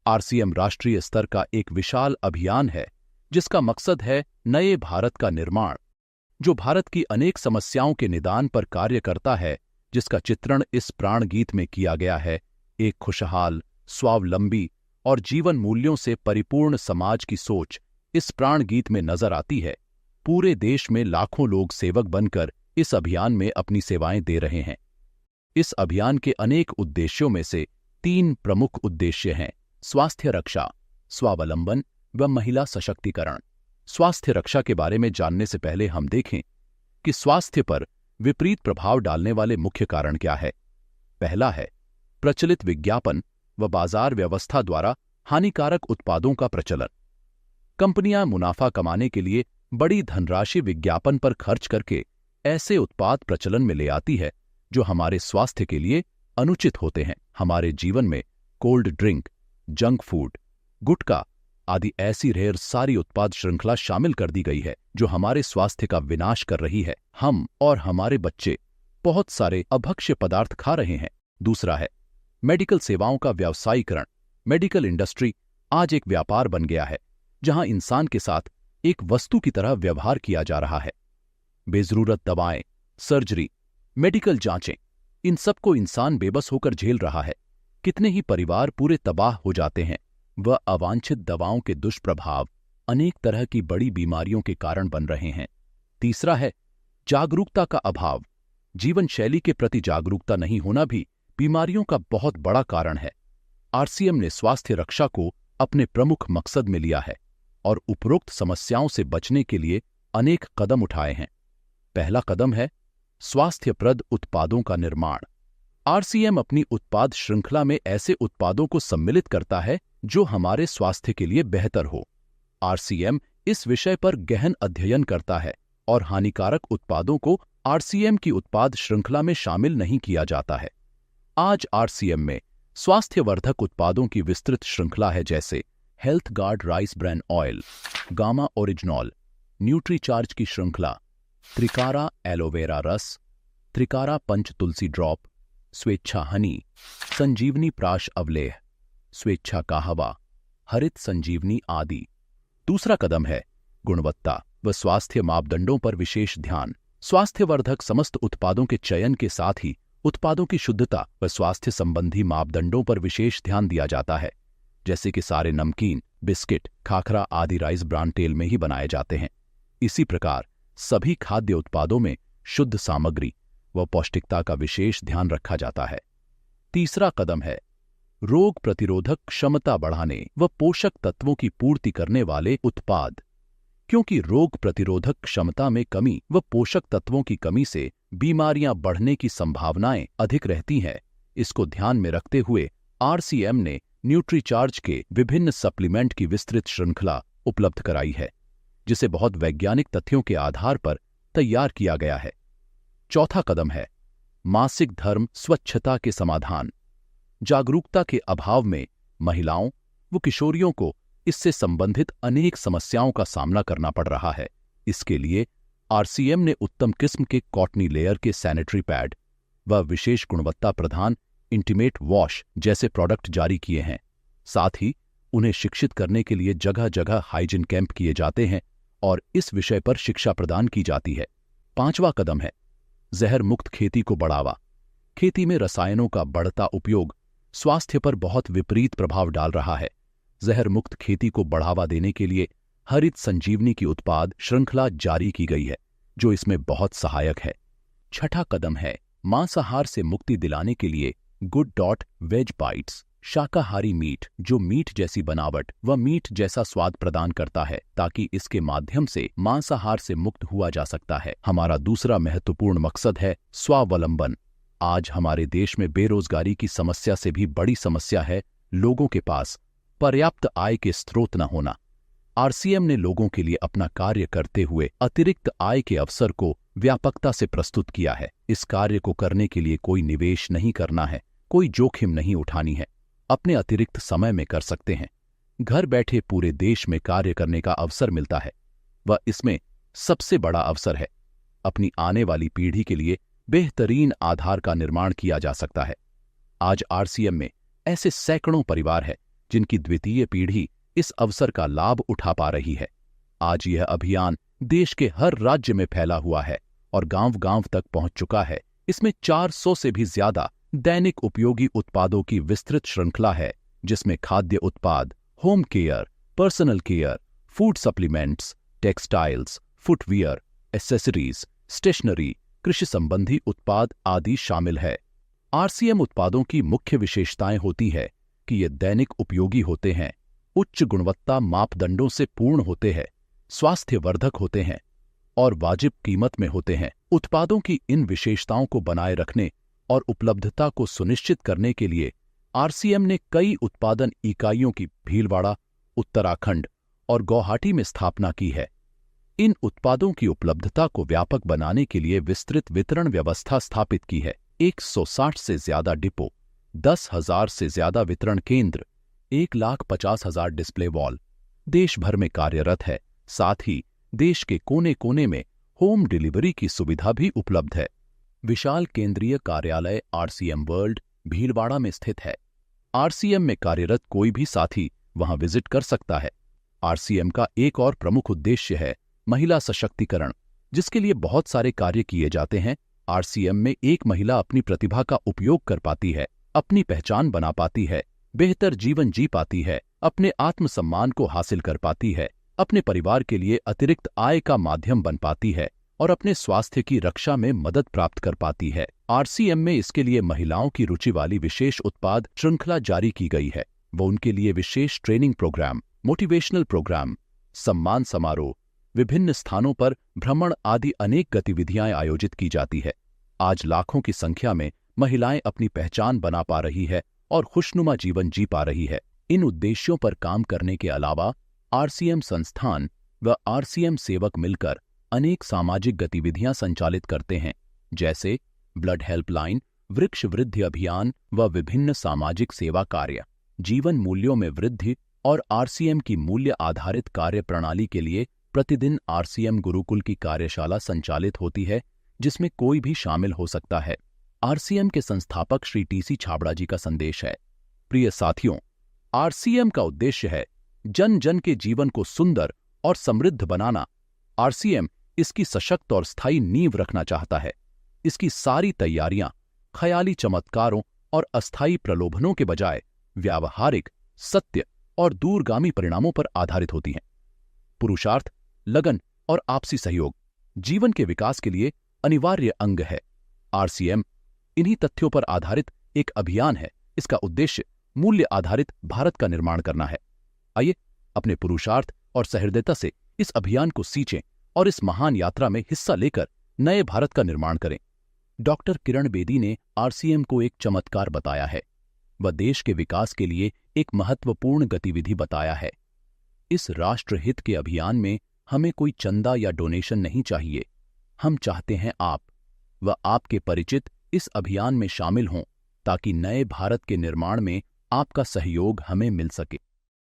RCM राष्ट्रीय स्तर का एक विशाल अभियान है जिसका मकसद है नए भारत का निर्माण, जो भारत की अनेक समस्याओं के निदान पर कार्य करता है, जिसका चित्रण इस प्राण गीत में किया गया है। एक खुशहाल, स्वावलंबी और जीवन मूल्यों से परिपूर्ण समाज की सोच इस प्राण गीत में नजर आती है। पूरे देश में लाखों लोग सेवक बनकर इस अभियान में अपनी सेवाएं दे रहे हैं। इस अभियान के अनेक उद्देश्यों में से 3 प्रमुख उद्देश्य हैं: स्वास्थ्य रक्षा, स्वावलंबन व महिला सशक्तिकरण। स्वास्थ्य रक्षा के बारे में जानने से पहले हम देखें कि स्वास्थ्य पर विपरीत प्रभाव डालने वाले मुख्य कारण क्या है। पहला है प्रचलित विज्ञापन व बाजार व्यवस्था द्वारा हानिकारक उत्पादों का प्रचलन। कंपनियां मुनाफा कमाने के लिए बड़ी धनराशि विज्ञापन पर खर्च करके ऐसे उत्पाद प्रचलन में ले आती है जो हमारे स्वास्थ्य के लिए अनुचित होते हैं। हमारे जीवन में कोल्ड ड्रिंक, जंक फूड, गुटखा आदि ऐसी ढेर सारी उत्पाद श्रृंखला शामिल कर दी गई है जो हमारे स्वास्थ्य का विनाश कर रही है। हम और हमारे बच्चे बहुत सारे अभक्ष्य पदार्थ खा रहे हैं। दूसरा है मेडिकल सेवाओं का व्यावसायीकरण। मेडिकल इंडस्ट्री आज एक व्यापार बन गया है जहां इंसान के साथ एक वस्तु की तरह व्यवहार किया जा रहा है। बेजरूरत दवाएं, सर्जरी, मेडिकल जांचें, इन सबको इंसान बेबस होकर झेल रहा है। कितने ही परिवार पूरे तबाह हो जाते हैं। वह अवांछित दवाओं के दुष्प्रभाव अनेक तरह की बड़ी बीमारियों के कारण बन रहे हैं। तीसरा है जागरूकता का अभाव। जीवन शैली के प्रति जागरूकता नहीं होना भी बीमारियों का बहुत बड़ा कारण है। आरसीएम ने स्वास्थ्य रक्षा को अपने प्रमुख मकसद में लिया है और उपरोक्त समस्याओं से बचने के लिए अनेक कदम उठाए हैं। पहला कदम है स्वास्थ्यप्रद उत्पादों का निर्माण। आरसीएम अपनी उत्पाद श्रृंखला में ऐसे उत्पादों को सम्मिलित करता है जो हमारे स्वास्थ्य के लिए बेहतर हो। आरसीएम इस विषय पर गहन अध्ययन करता है और हानिकारक उत्पादों को आरसीएम की उत्पाद श्रृंखला में शामिल नहीं किया जाता है। आज आरसीएम में स्वास्थ्यवर्धक उत्पादों की विस्तृत श्रृंखला है, जैसे health guard rice bran oil, gamma oryzanol, Nutricharge की श्रृंखला, त्रिकारा एलोवेरा रस, त्रिकारा पंच तुलसी ड्रॉप, स्वेच्छा हनी, संजीवनी प्राश अवलेह, स्वेच्छा काहवा, हरित संजीवनी आदि। दूसरा कदम है गुणवत्ता व स्वास्थ्य मापदंडों पर विशेष ध्यान। स्वास्थ्यवर्धक समस्त उत्पादों के चयन के साथ ही उत्पादों की शुद्धता व स्वास्थ्य संबंधी मापदंडों पर विशेष ध्यान दिया जाता है, जैसे कि सारे नमकीन, बिस्किट, खाखरा आदि राइस ब्रान तेल में ही बनाए जाते हैं। इसी प्रकार सभी खाद्य उत्पादों में शुद्ध सामग्री व पौष्टिकता का विशेष ध्यान रखा जाता है। तीसरा कदम है रोग प्रतिरोधक क्षमता बढ़ाने व पोषक तत्वों की पूर्ति करने वाले उत्पाद। क्योंकि रोग प्रतिरोधक क्षमता में कमी व पोषक तत्वों की कमी से बीमारियां बढ़ने की संभावनाएं अधिक रहती हैं, इसको ध्यान में रखते हुए आरसीएम ने न्यूट्रीचार्ज के विभिन्न सप्लीमेंट की विस्तृत श्रृंखला उपलब्ध कराई है, जिसे बहुत वैज्ञानिक तथ्यों के आधार पर तैयार किया गया है। चौथा कदम है मासिक धर्म स्वच्छता के समाधान। जागरूकता के अभाव में महिलाओं व किशोरियों को इससे संबंधित अनेक समस्याओं का सामना करना पड़ रहा है। इसके लिए आरसीएम ने उत्तम किस्म के कॉटनी लेयर के सैनिटरी पैड व विशेष गुणवत्ता प्रधान इंटीमेट वॉश जैसे प्रोडक्ट जारी किए हैं। साथ ही उन्हें शिक्षित करने के लिए जगह जगह हाइजीन कैंप किए जाते हैं और इस विषय पर शिक्षा प्रदान की जाती है। पांचवा कदम है जहर मुक्त खेती को बढ़ावा। खेती में रसायनों का बढ़ता उपयोग स्वास्थ्य पर बहुत विपरीत प्रभाव डाल रहा है। जहर मुक्त खेती को बढ़ावा देने के लिए हरित संजीवनी की उत्पाद श्रृंखला जारी की गई है, जो इसमें बहुत सहायक है। छठा कदम है मांसाहार से मुक्ति दिलाने के लिए गुड डॉट वेज बाइट्स, शाकाहारी मीट जो मीट जैसी बनावट व मीट जैसा स्वाद प्रदान करता है, ताकि इसके माध्यम से मांसाहार से मुक्त हुआ जा सकता है। हमारा दूसरा महत्वपूर्ण मकसद है स्वावलंबन। आज हमारे देश में बेरोजगारी की समस्या से भी बड़ी समस्या है लोगों के पास पर्याप्त आय के स्रोत न होना। आरसीएम ने लोगों के लिए अपना कार्य करते हुए अतिरिक्त आय के अवसर को व्यापकता से प्रस्तुत किया है। इस कार्य को करने के लिए कोई निवेश नहीं करना है, कोई जोखिम नहीं उठानी है, अपने अतिरिक्त समय में कर सकते हैं। घर बैठे पूरे देश में कार्य करने का अवसर मिलता है व इसमें सबसे बड़ा अवसर है अपनी आने वाली पीढ़ी के लिए बेहतरीन आधार का निर्माण किया जा सकता है। आज आरसीएम में ऐसे सैकड़ों परिवार हैं जिनकी द्वितीय पीढ़ी इस अवसर का लाभ उठा पा रही है। आज यह अभियान देश के हर राज्य में फैला हुआ है और गांव-गांव तक पहुंच चुका है। इसमें 400 से भी ज्यादा दैनिक उपयोगी उत्पादों की विस्तृत श्रृंखला है, जिसमें खाद्य उत्पाद, home care, personal care, food supplements, textiles, footwear, accessories, stationery, कृषि संबंधी उत्पाद आदि शामिल है। आरसीएम उत्पादों की मुख्य विशेषताएं होती है कि ये दैनिक उपयोगी होते हैं, उच्च गुणवत्ता मापदंडों से पूर्ण होते हैं, स्वास्थ्यवर्धक होते हैं और वाजिब कीमत में होते हैं। उत्पादों की इन विशेषताओं को बनाए रखने और उपलब्धता को सुनिश्चित करने के लिए आरसीएम ने कई उत्पादन इकाइयों की भीलवाड़ा, उत्तराखंड और गुवाहाटी में स्थापना की है। इन उत्पादों की उपलब्धता को व्यापक बनाने के लिए विस्तृत वितरण व्यवस्था स्थापित की है। 160 से ज्यादा डिपो, 10,000 से ज्यादा वितरण केंद्र, 1,50,000 डिस्प्ले वॉल देश भर में कार्यरत है। साथ ही देश के कोने-कोने में होम डिलीवरी की सुविधा भी उपलब्ध है। विशाल केंद्रीय कार्यालय आरसीएम वर्ल्ड भीलवाड़ा में स्थित है। आरसीएम में कार्यरत कोई भी साथी वहां विजिट कर सकता है। आरसीएम का एक और प्रमुख उद्देश्य है महिला सशक्तिकरण, जिसके लिए बहुत सारे कार्य किए जाते हैं। आरसीएम में एक महिला अपनी प्रतिभा का उपयोग कर पाती है, अपनी पहचान बना पाती है, बेहतर जीवन जी पाती है, अपने आत्मसम्मान को हासिल कर पाती है, अपने परिवार के लिए अतिरिक्त आय का माध्यम बन पाती है और अपने स्वास्थ्य की रक्षा में मदद प्राप्त कर पाती है। आरसीएम में इसके लिए महिलाओं की रुचि वाली विशेष उत्पाद श्रृंखला जारी की गई है। वो उनके लिए विशेष ट्रेनिंग प्रोग्राम, मोटिवेशनल प्रोग्राम, सम्मान समारोह, विभिन्न स्थानों पर भ्रमण आदि अनेक गतिविधियां आयोजित की जाती है। आज लाखों की संख्या में महिलाएं अपनी पहचान बना पा रही है और खुशनुमा जीवन जी पा रही है। इन उद्देश्यों पर काम करने के अलावा आरसीएम संस्थान व आरसीएम सेवक मिलकर अनेक सामाजिक गतिविधियां संचालित करते हैं, जैसे ब्लड हेल्पलाइन, वृक्ष वृद्धि अभियान व विभिन्न सामाजिक सेवा कार्य। जीवन मूल्यों में वृद्धि और आरसीएम की मूल्य आधारित कार्य प्रणाली के लिए प्रतिदिन आरसीएम गुरुकुल की कार्यशाला संचालित होती है, जिसमें कोई भी शामिल हो सकता है। आरसीएम के संस्थापक श्री टीसी छाबड़ा जी का संदेश है। प्रिय साथियों, आरसीएम का उद्देश्य है जन जन के जीवन को सुंदर और समृद्ध बनाना। आरसीएम इसकी सशक्त और स्थायी नींव रखना चाहता है। इसकी सारी तैयारियां ख्याली चमत्कारों और अस्थायी प्रलोभनों के बजाय व्यावहारिक, सत्य और दूरगामी परिणामों पर आधारित होती हैं। पुरुषार्थ, लगन और आपसी सहयोग जीवन के विकास के लिए अनिवार्य अंग है। आरसीएम इन्हीं तथ्यों पर आधारित एक अभियान है। इसका उद्देश्य मूल्य आधारित भारत का निर्माण करना है। आइए अपने पुरुषार्थ और सहृदयता से इस अभियान को सींचें और इस महान यात्रा में हिस्सा लेकर नए भारत का निर्माण करें। डॉक्टर किरण बेदी ने आरसीएम को एक चमत्कार बताया है। वह देश के विकास के लिए एक महत्वपूर्ण गतिविधि बताया है। इस राष्ट्रहित के अभियान में हमें कोई चंदा या डोनेशन नहीं चाहिए। हम चाहते हैं आप व आपके परिचित इस अभियान में शामिल हों, ताकि नए भारत के निर्माण में आपका सहयोग हमें मिल सके।